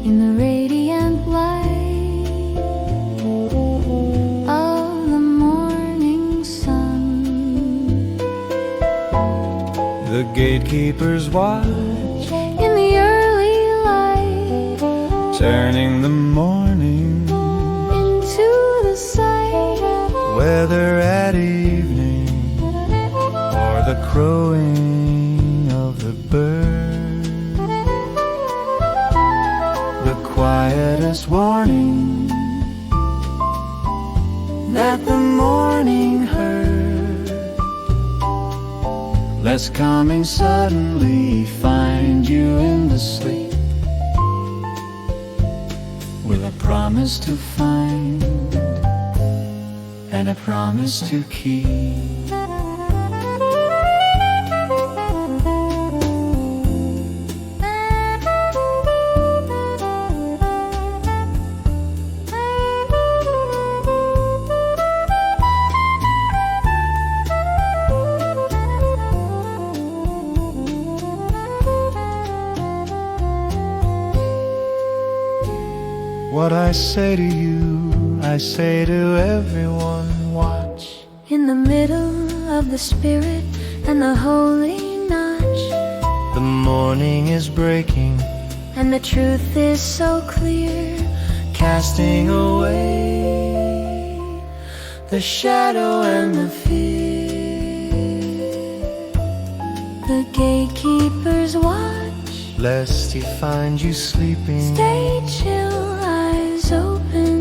in the radiant light of the morning sun. The gatekeepers watch In the early light, turning the morning, into the sight, whether at evening or the crowing of the bird. The quietest warning that the morning heard, lest coming suddenly find you in the sleep, with a promise to find and a promise to keep. What I say to you, I say to everyone, watch. in the middle of the spirit and the holy notch. The morning is breaking, And the truth is so clear, casting away the shadow and the fear. the gatekeepers watch. Lest he find you sleeping, Stay chill, eyes open.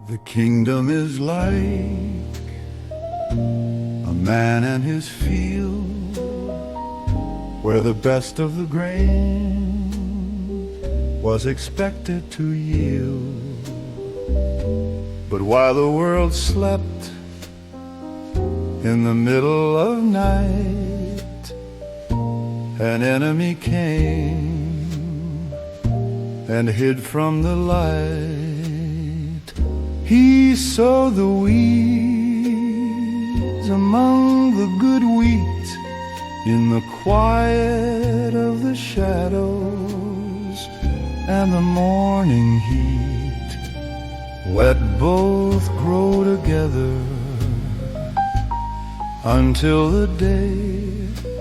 The kingdom is like a man and his field, where the best of the grain was expected to yield. But while the world slept in the middle of night, an enemy came and hid from the light. He sowed the weeds among the good wheat in the quiet of the shadows, and the morning heat let both grow together until the day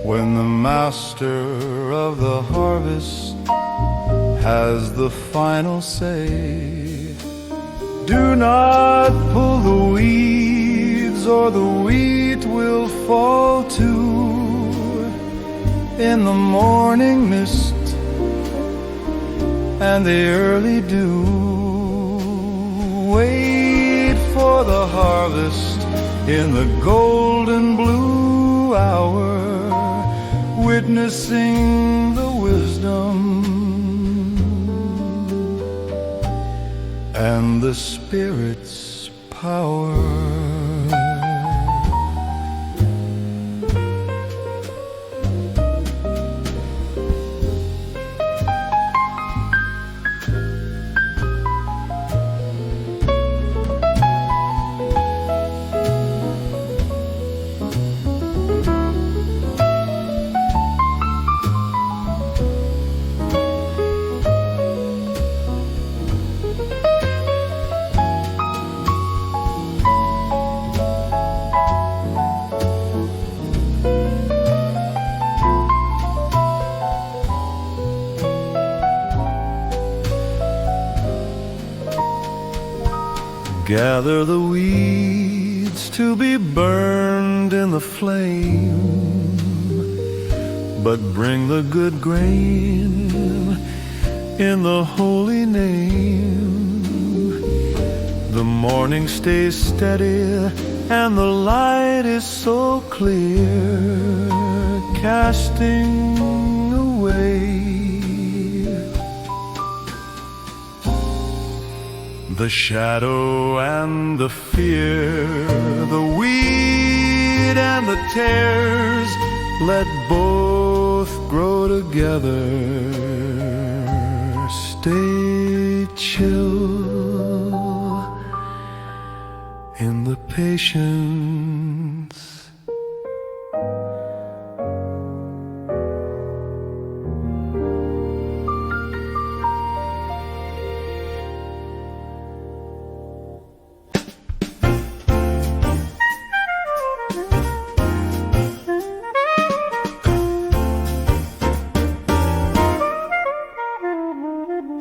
when the master of the harvest has the final say. Do not pull the weeds or the wheat will fall too. In the morning mist and the early dew, wait for the harvest in the golden blue hour, witnessing the wisdom and the Spirit's power. Gather the weeds to be burned in the flame, but bring the good grain in the holy name. The morning stays steady and the light is so clear, casting away the shadow and the fear, the weed and the tares, let both grow together. Stay chill in the patience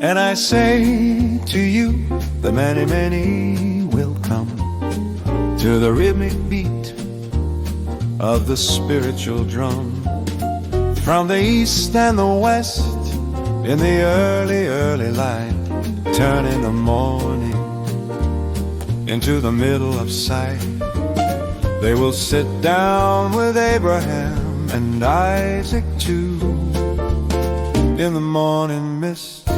And I say to you, the many, many will come to the rhythmic beat of the spiritual drum. From the east and the west, in the early, early light, turn in the morning into the middle of sight. They will sit down with Abraham and Isaac too, in the morning mist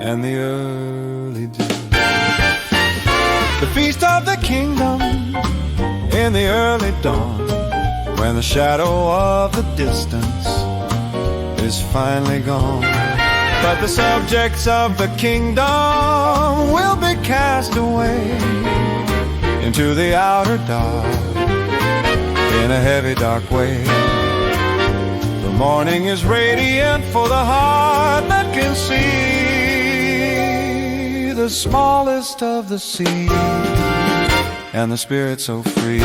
and the early dew. The feast of the kingdom in the early dawn, when the shadow of the distance is finally gone. But the subjects of the kingdom will be cast away into the outer dark in a heavy dark way. The morning is radiant for the heart that can see the smallest of the seed and the spirit so free.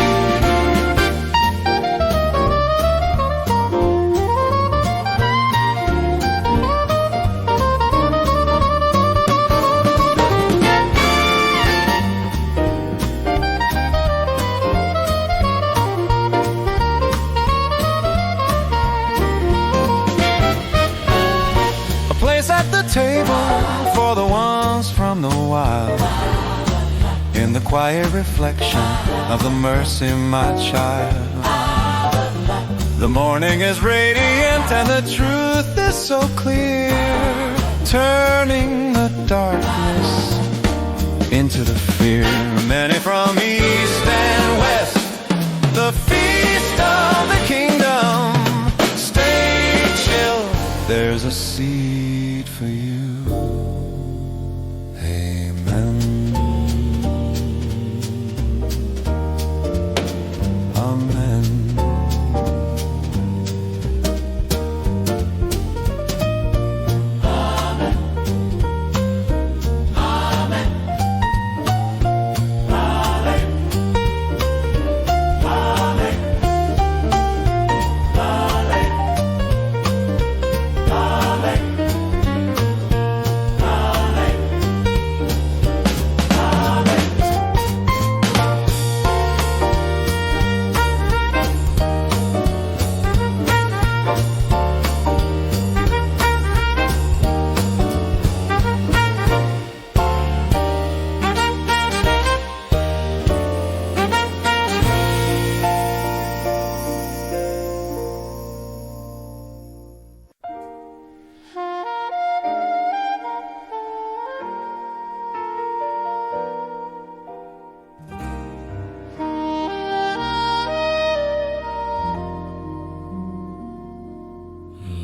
A place at the table for the ones from the wild, in the quiet reflection of the mercy, my child. The morning is radiant and the truth is so clear, turning the darkness into the fear. Many from east and west, the feast of the kingdom. Stay chill, there's a seed for you. Amen. Amen.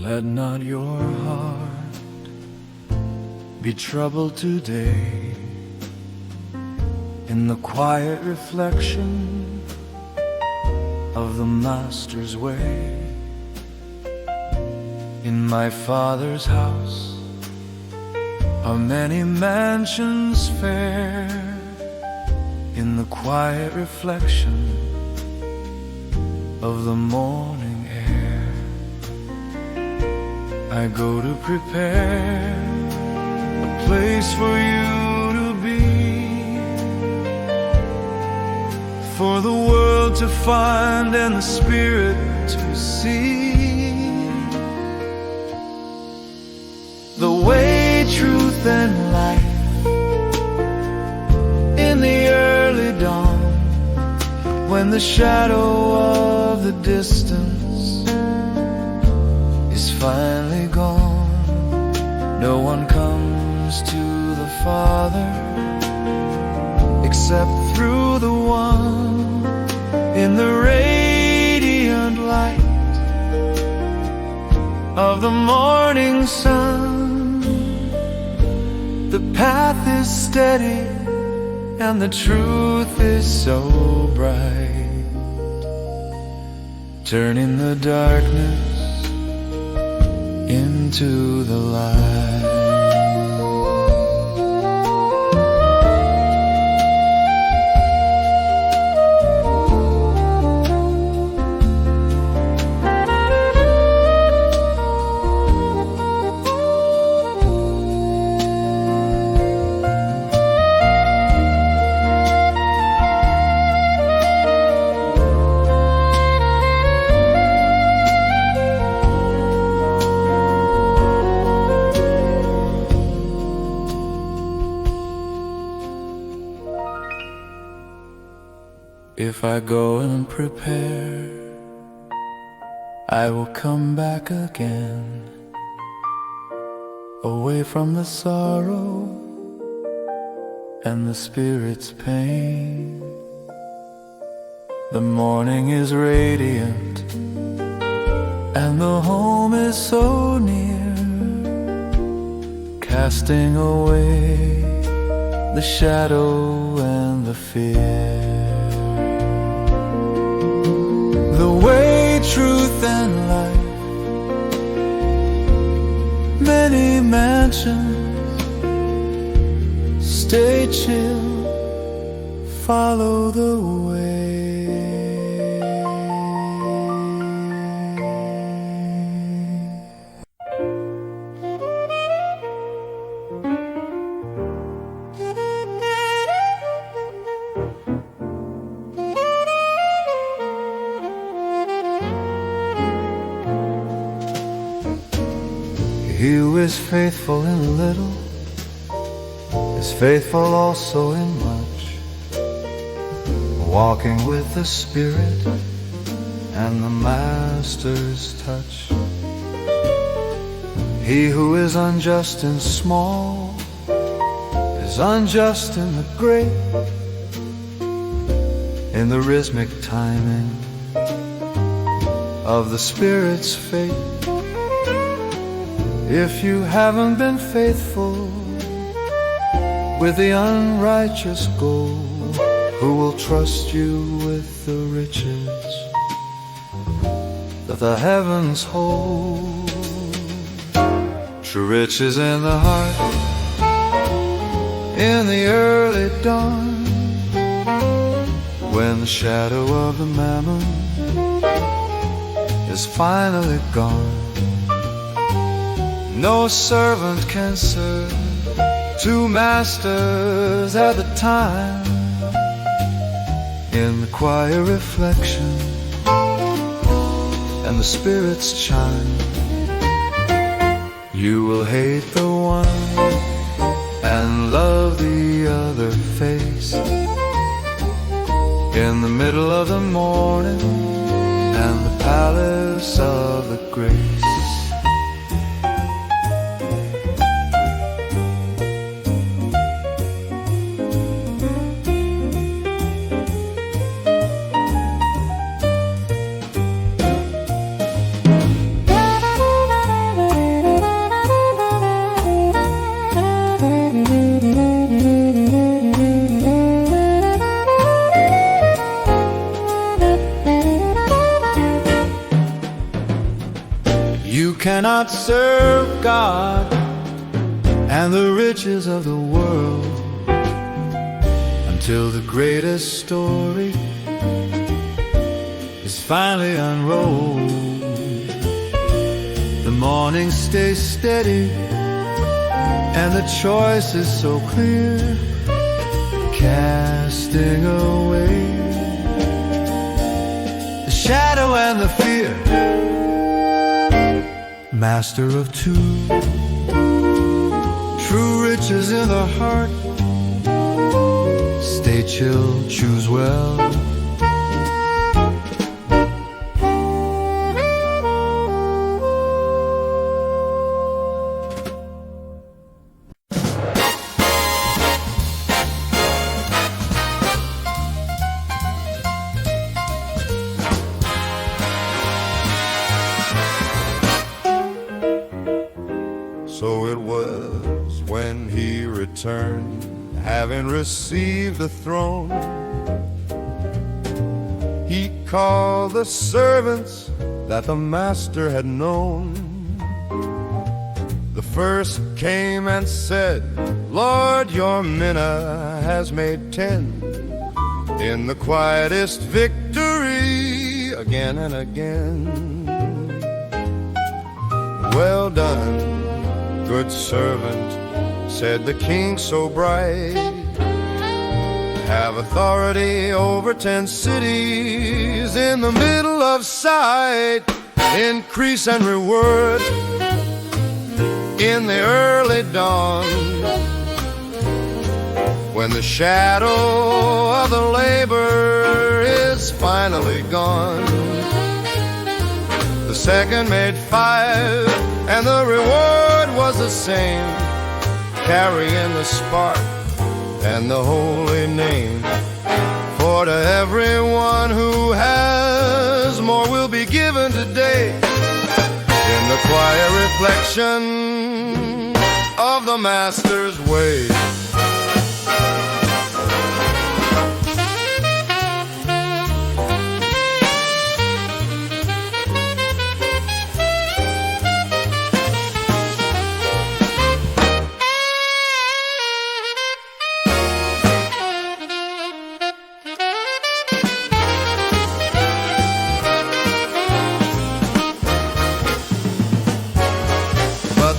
Let not your heart be troubled today. In the quiet reflection of the Master's way, in my Father's house are many mansions fair. In the quiet reflection of the morning air, I go to prepare a place for you to be, for the world to find and the Spirit to see. The way, truth, and life in the early dawn, when the shadow of the distance is finally gone. No one comes to the Father except through the one in the radiant light of the morning sun. The path is steady and the truth is so bright, turning the darkness into the light. If I go and prepare, I will come back again, away from the sorrow and the Spirit's pain. The morning is radiant and the home is so near, casting away the shadow and the fear. The way, truth, and life, many mansions, stay chill, follow the way. He who is faithful in little is faithful also in much, walking with the Spirit and the Master's touch. He who is unjust in small is unjust in the great, in the rhythmic timing of the Spirit's fate. If you haven't been faithful with the unrighteous gold, who will trust you with the riches that the heavens hold? True riches in the heart, in the early dawn, when the shadow of the mammon is finally gone. No servant can serve two masters at a time. In the quiet reflection and the Spirit's chime, you will hate the one and love the other face. In the middle of the morning and the palace of the grace, You cannot serve God and the riches of the world until the greatest story is finally unrolled. The morning stays steady and the choice is so clear, casting away the shadow and the fear. Master of two, true riches in the heart. Stay chill, choose well. So it was when he returned, having received the throne. He called the servants that the master had known. The first came and said, Lord, your mina has made 10 in the quietest victory again and again. Well done, good servant, said the king so bright. Have authority over 10 cities in the middle of sight. Increase and reward in the early dawn, when the shadow of the labor is finally gone. The second made 5, and the reward was the same, carrying the spark and the holy name. For to everyone who has, more will be given today, in the quiet reflection of the Master's way.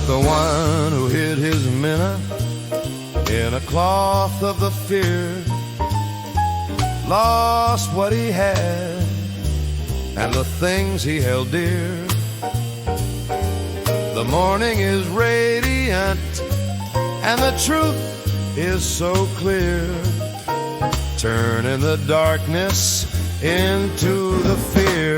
The one who hid his mina in a cloth of the fear lost what he had and the things he held dear. The morning is radiant and the truth is so clear, turning the darkness into the fear.